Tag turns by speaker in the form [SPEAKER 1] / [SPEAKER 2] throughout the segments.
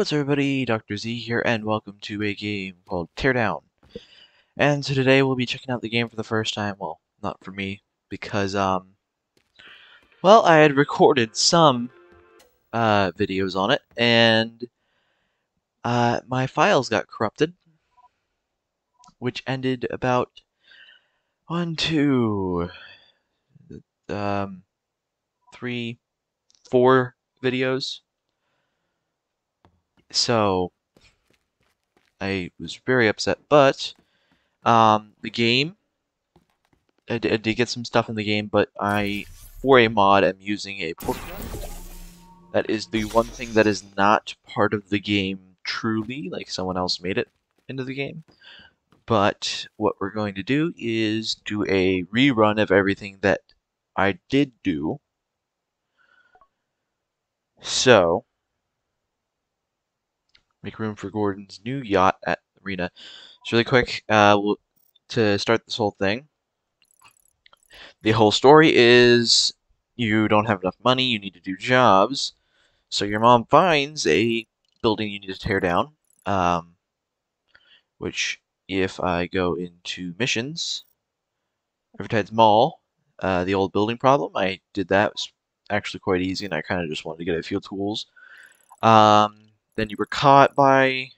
[SPEAKER 1] What's everybody, Dr. Z here, and welcome to a game called Teardown. And so today we'll be checking out the game for the first time. Well, not for me, because, well, I had recorded some, videos on it, and, my files got corrupted, which ended about 1, 2, 3, 4 videos. So, I was very upset, but, the game, I did get some stuff in the game, but for a mod, am using a port gun. That is the one thing that is not part of the game truly, like someone else made it into the game. But what we're going to do is do a rerun of everything that I did do. So, make room for Gordon's new yacht at the arena. It's really quick, to start this whole thing. The whole story is you don't have enough money, you need to do jobs. So your mom finds a building you need to tear down, which if I go into missions, advertise mall, the old building problem, I did that. It was actually quite easy, and I kind of just wanted to get a few tools. Then you were caught by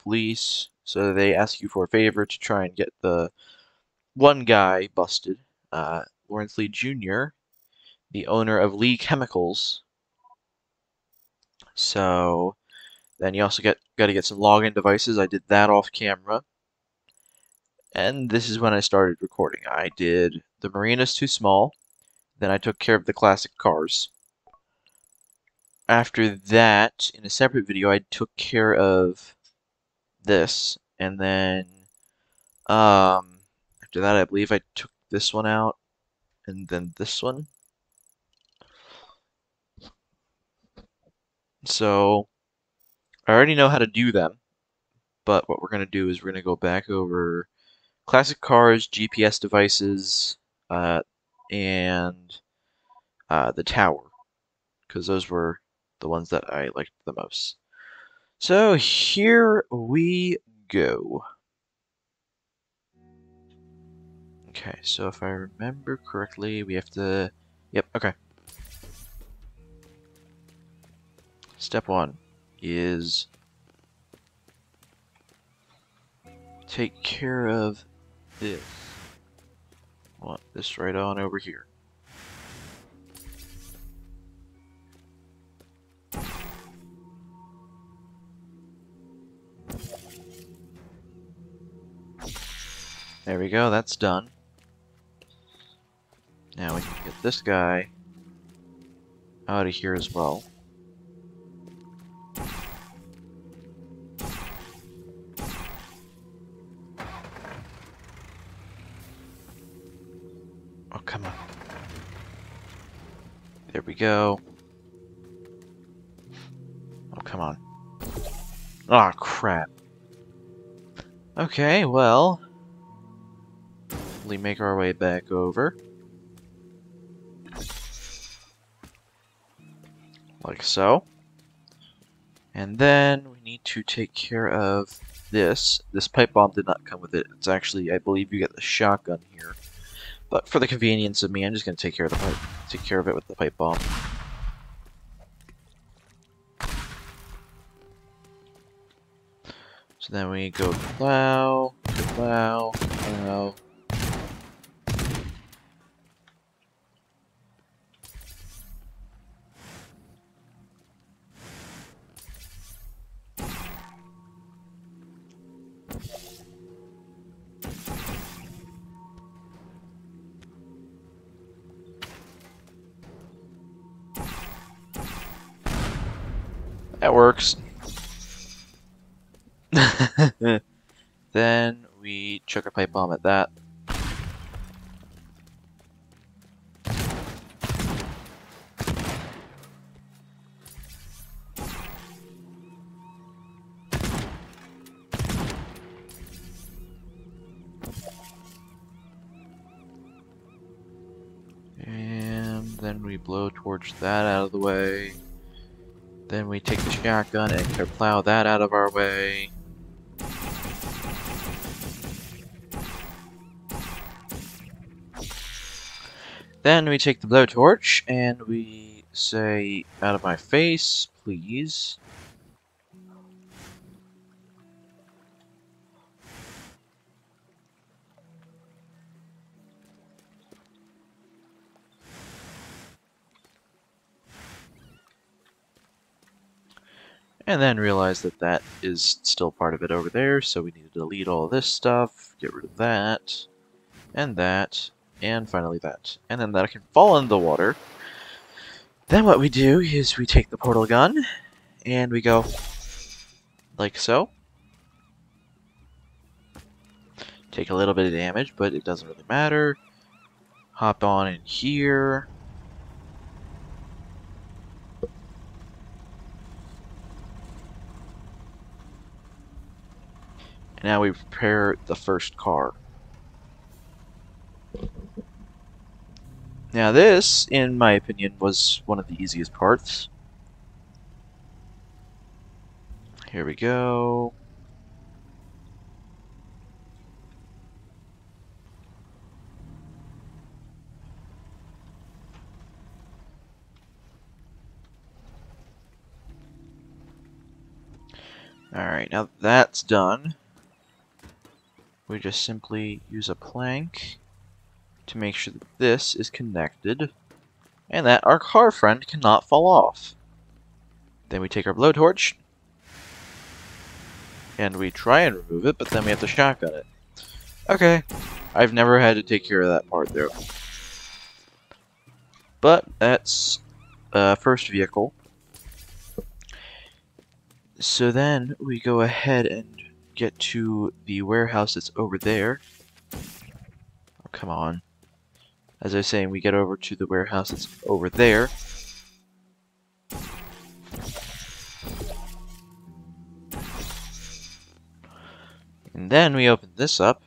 [SPEAKER 1] police, so they ask you for a favor to try and get the one guy busted, Lawrence Lee Jr., the owner of Lee Chemicals. So then you also got to get some login devices. I did that off camera. And this is when I started recording. I did the Marina's Too Small. Then I took care of the classic cars. After that, in a separate video, I took care of this. And then after that, I believe I took this one out. And then this one. So I already know how to do them. But what we're going to do is we're going to go back over classic cars, GPS devices, and the tower, because those were the ones that I liked the most. So here we go. Okay, so if I remember correctly, we have to... Yep, okay. Step 1 is take care of this. Want this right on over here. There we go, that's done. Now we can get this guy out of here as well. Oh, come on. There we go. Oh, come on. Ah, oh, crap. Okay, well... we make our way back over. Like so. And then we need to take care of this. This pipe bomb did not come with it. It's actually, I believe you get the shotgun here. But for the convenience of me, I'm just gonna take care of it with the pipe bomb. So then we go plow, plow, plow. That works. Then we chuck a pipe bomb at that. And then we blow torch that out of the way. Then we take the shotgun and plow that out of our way. Then we take the blowtorch and we say, "Out of my face, please." And then realize that that is still part of it over there, so we need to delete all this stuff, get rid of that, and finally that. And then that can fall in the water. Then what we do is we take the portal gun, and we go like so. Take a little bit of damage, but it doesn't really matter. Hop on in here. And now we prepare the first car. Now this, in my opinion, was one of the easiest parts. Here we go. Alright, now that that's done, we just simply use a plank to make sure that this is connected and that our car friend cannot fall off. Then we take our blowtorch and we try and remove it, but then we have to shotgun it. Okay, I've never had to take care of that part there. But that's first vehicle. So then we go ahead and get to the warehouse that's over there. Oh, come on. As I was saying, we get over to the warehouse that's over there. And then we open this up.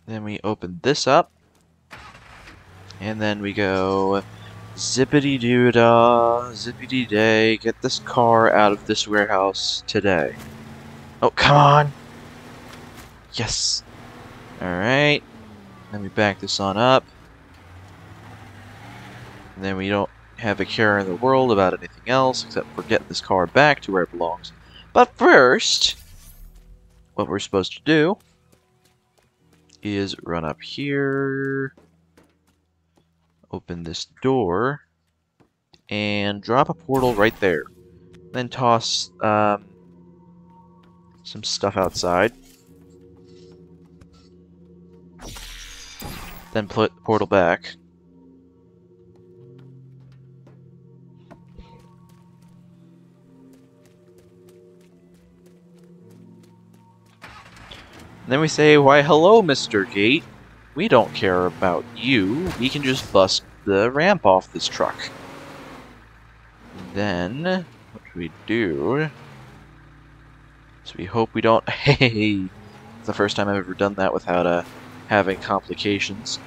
[SPEAKER 1] Then we open this up. And then we go zippity-doo-dah, zippity-day, get this car out of this warehouse today. Oh, come on! Yes! Alright. Then we back this on up. And then we don't have a care in the world about anything else except for get this car back to where it belongs. But first, what we're supposed to do is run up here, open this door, and drop a portal right there. Then toss some stuff outside. Then put the portal back. And then we say, "Why, hello, Mr. Gate. We don't care about you. We can just bust the ramp off this truck." Then, what we do is we hope we don't... Hey! It's the first time I've ever done that without having complications.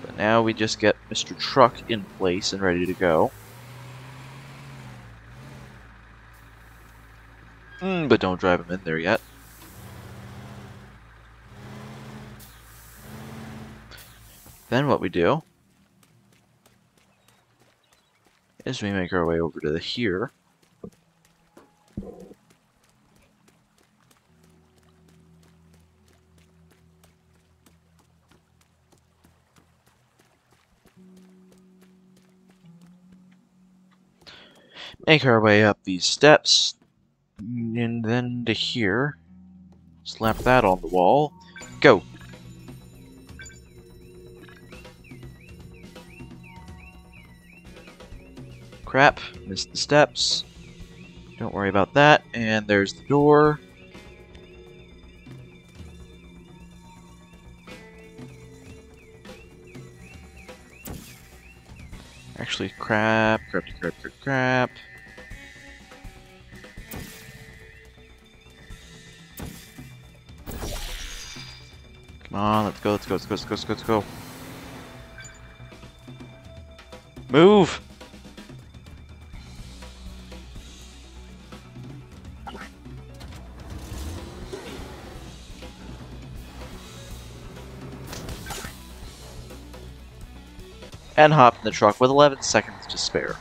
[SPEAKER 1] But now we just get Mr. Truck in place and ready to go. But don't drive him in there yet. Then what we do is we make our way over to here. Make our way up these steps, and then to here. Slap that on the wall. Go! Crap, missed the steps. Don't worry about that. And there's the door. Actually, crap. Come on, let's go, let's go, let's go, let's go, let's go, let's go. Move! And hop in the truck with 11 seconds to spare.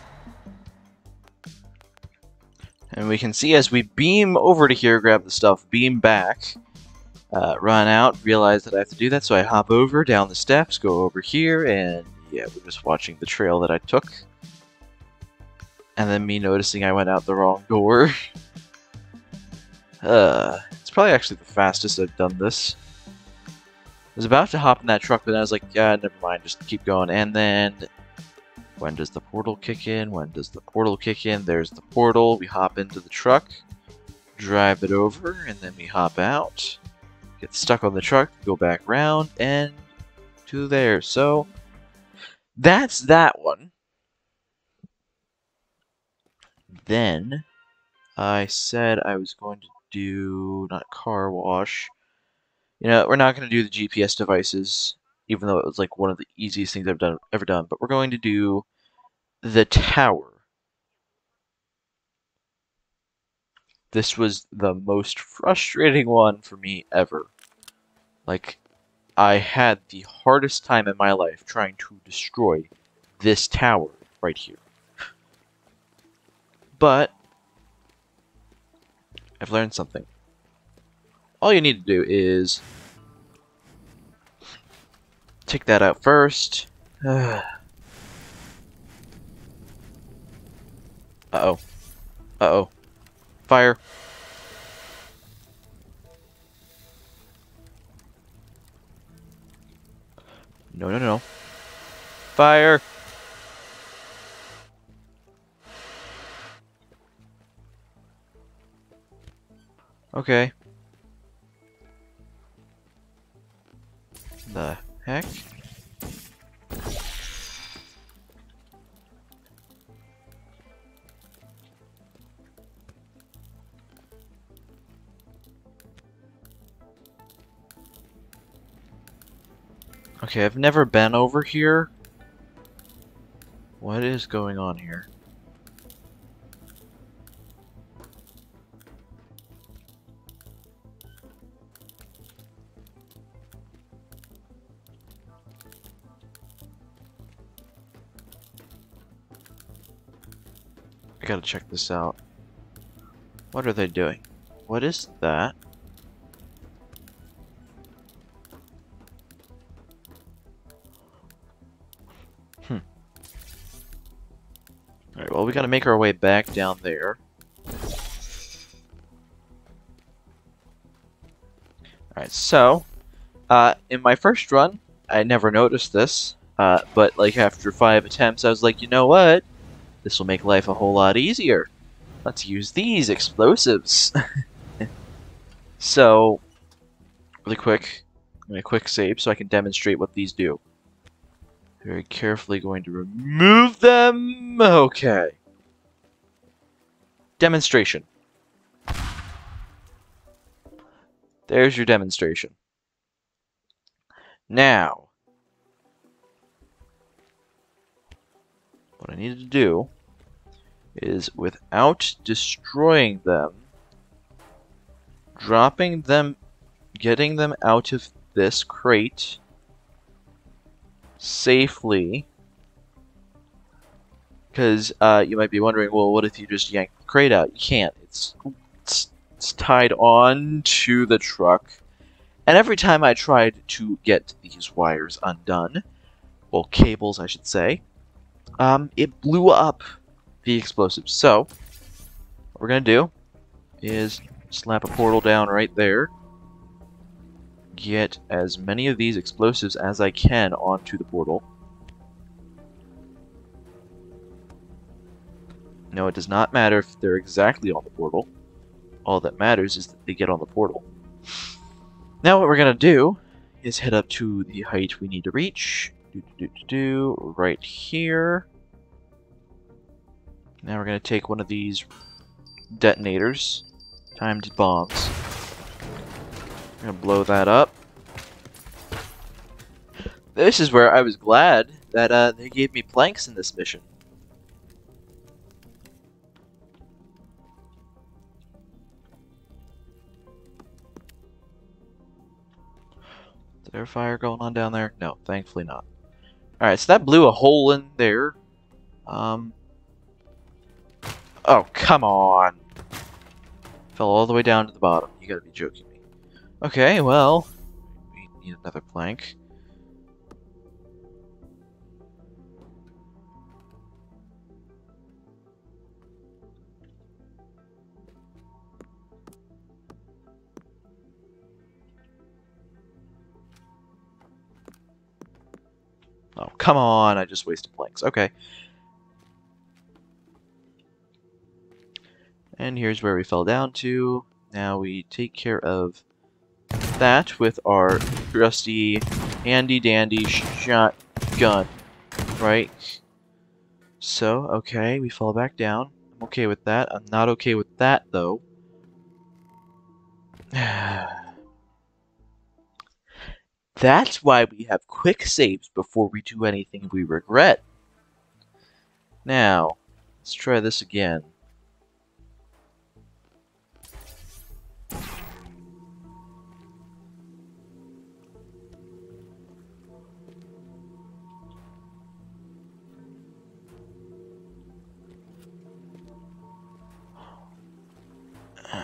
[SPEAKER 1] And we can see as we beam over to here, grab the stuff, beam back, run out, realize that I have to do that, so I hop over, down the steps, go over here, and yeah, we're just watching the trail that I took. And then me noticing I went out the wrong door. It's probably actually the fastest I've done this. I was about to hop in that truck, but then I was like, yeah, never mind, just keep going. And then, when does the portal kick in? When does the portal kick in? There's the portal. We hop into the truck, drive it over, and then we hop out, get stuck on the truck, go back round, and to there. So, that's that one. Then, I said I was going to do, not car wash. You know, we're not going to do the GPS devices, even though it was like one of the easiest things I've ever done, but we're going to do the tower. This was the most frustrating one for me ever. Like, I had the hardest time in my life trying to destroy this tower right here. But I've learned something. All you need to do is take that out first. Uh-oh. Uh-oh. Fire. No, no, no. Fire! Okay. The heck? Okay, I've never been over here. What is going on here? I gotta check this out. What are they doing? What is that? Alright, well, we gotta make our way back down there. Alright, so, in my first run, I never noticed this, but like after 5 attempts, I was like, you know what? This will make life a whole lot easier. Let's use these explosives. So, really quick, a quick save so I can demonstrate what these do. Very carefully going to remove them. Okay. Demonstration. There's your demonstration. Now, what I needed to do is, without destroying them, dropping them, getting them out of this crate safely, because you might be wondering, well, what if you just yank the crate out? You can't. It's tied on to the truck, and every time I tried to get these wires undone, well, cables, I should say, it blew up the explosives. So, what we're gonna do is slap a portal down right there, get as many of these explosives as I can onto the portal. No, it does not matter if they're exactly on the portal. All that matters is that they get on the portal. Now what we're gonna do is head up to the height we need to reach. Right here. Now we're gonna take one of these detonators, timed bombs. We're gonna blow that up. This is where I was glad that they gave me planks in this mission. Is there a fire going on down there? No, thankfully not. Alright, so that blew a hole in there. Oh, come on. Fell all the way down to the bottom. You gotta be joking me. Okay, well, we need another plank. Oh, come on, I just wasted planks. Okay. And here's where we fell down to. Now we take care of that with our trusty handy-dandy shotgun, right? So, okay, we fall back down. I'm okay with that. I'm not okay with that, though. That's why we have quick saves before we do anything we regret. Now, let's try this again.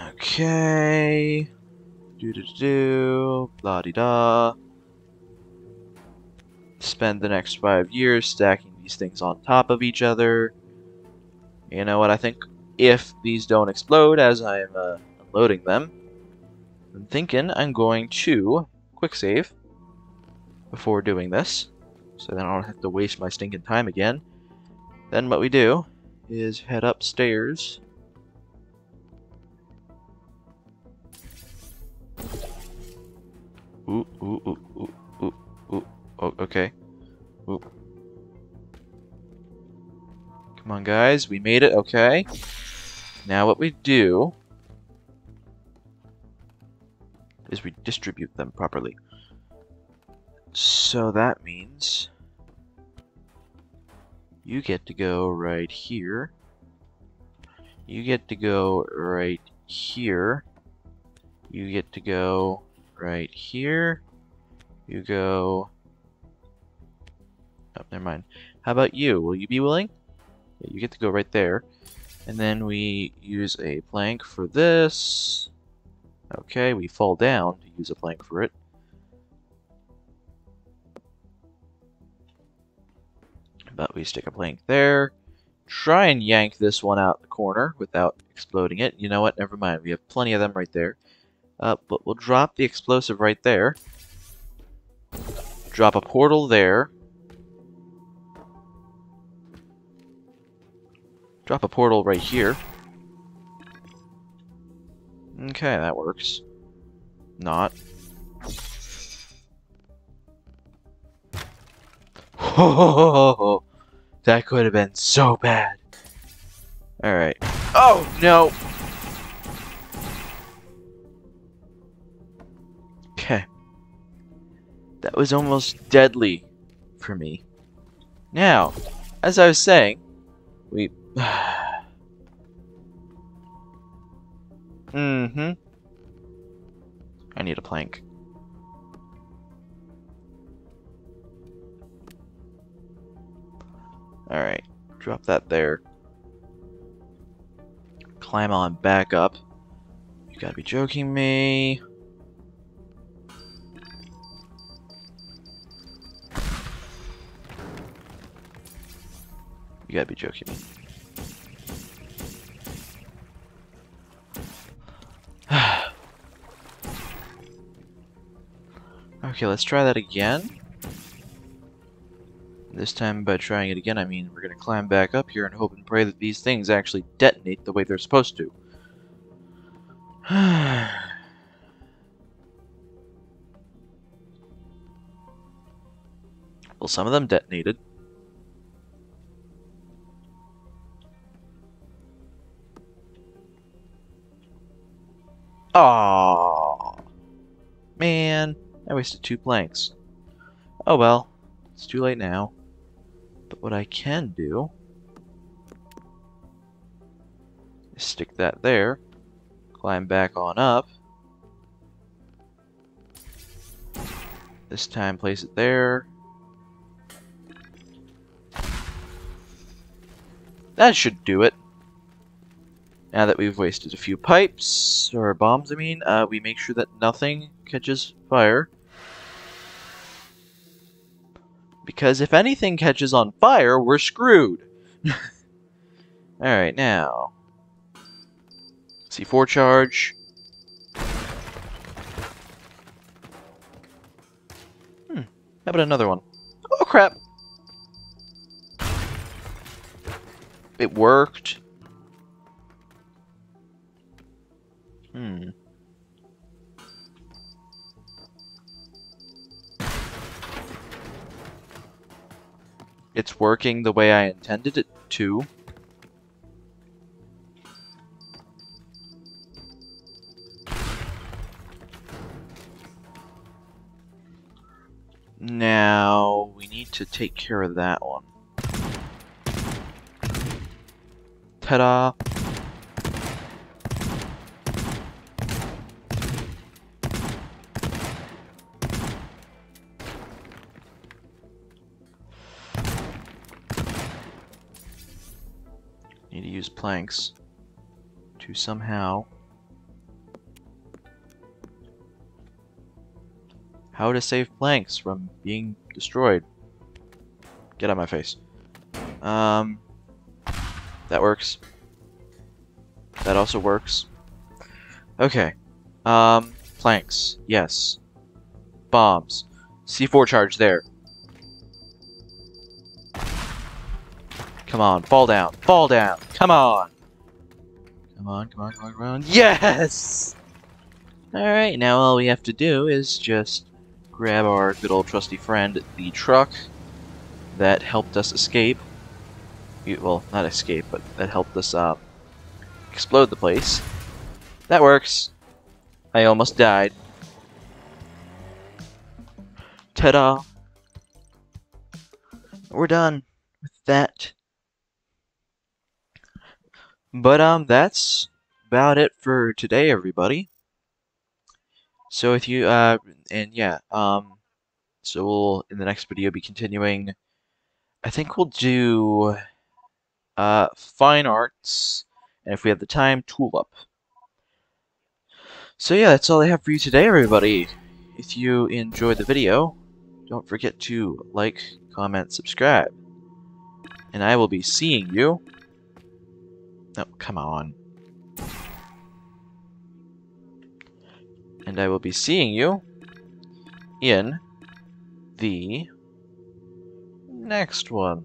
[SPEAKER 1] Okay. Do blah de da. Spend the next 5 years stacking these things on top of each other. You know what? I think if these don't explode as I'm unloading them, I'm thinking I'm going to quick save before doing this, so then I don't have to waste my stinking time again. Then what we do is head upstairs. Ooh, ooh, ooh, ooh, ooh, ooh. Oh, okay. Ooh. Come on, guys. We made it. Okay. Now what we do is we distribute them properly. So that means you get to go right here. You get to go right here. You get to go right here. You go... Oh, never mind. How about you? Will you be willing? Yeah, you get to go right there. And then we use a plank for this. Okay, we fall down to use a plank for it. But we stick a plank there. Try and yank this one out the corner without exploding it. You know what? Never mind. We have plenty of them right there. But we'll drop the explosive right there. Drop a portal there. Drop a portal right here. Okay, that works. Not. Oh, that could have been so bad. Alright. Oh, no! Okay. That was almost deadly for me. Now, as I was saying, we... Mm-hmm. I need a plank. Alright, drop that there. Climb on back up. You gotta be joking me. You gotta be joking me. Okay, let's try that again. This time, by trying it again, I mean we're gonna climb back up here and hope and pray that these things actually detonate the way they're supposed to. Well, some of them detonated. Aww. Man, I wasted 2 planks. Oh well. It's too late now. But what I can do is stick that there, climb back on up. This time place it there. That should do it. Now that we've wasted a few pipes, or bombs I mean, we make sure that nothing catches fire. Because if anything catches on fire, we're screwed. Alright, now. C4 charge. How about another one? Oh crap! It worked. It's working the way I intended it to. Now, we need to take care of that one. Ta-da! Need to use planks to somehow... How to save planks from being destroyed. Get out of my face. That works. That also works. Okay. Planks. Yes. Bombs. C4 charge there. Come on, fall down. Fall down. Come on. Come on, come on, come on, come on. Yes! Alright, now all we have to do is just grab our good old trusty friend, the truck, that helped us escape. Well, not escape, but that helped us explode the place. That works. I almost died. Ta-da! We're done with that. But that's about it for today, everybody. So if you and yeah, so we'll in the next video be continuing. I think we'll do fine arts, and if we have the time, tool up. So yeah, that's all I have for you today, everybody. If you enjoyed the video, don't forget to like, comment, subscribe. And I will be seeing you... Oh, come on. And I will be seeing you in the next one.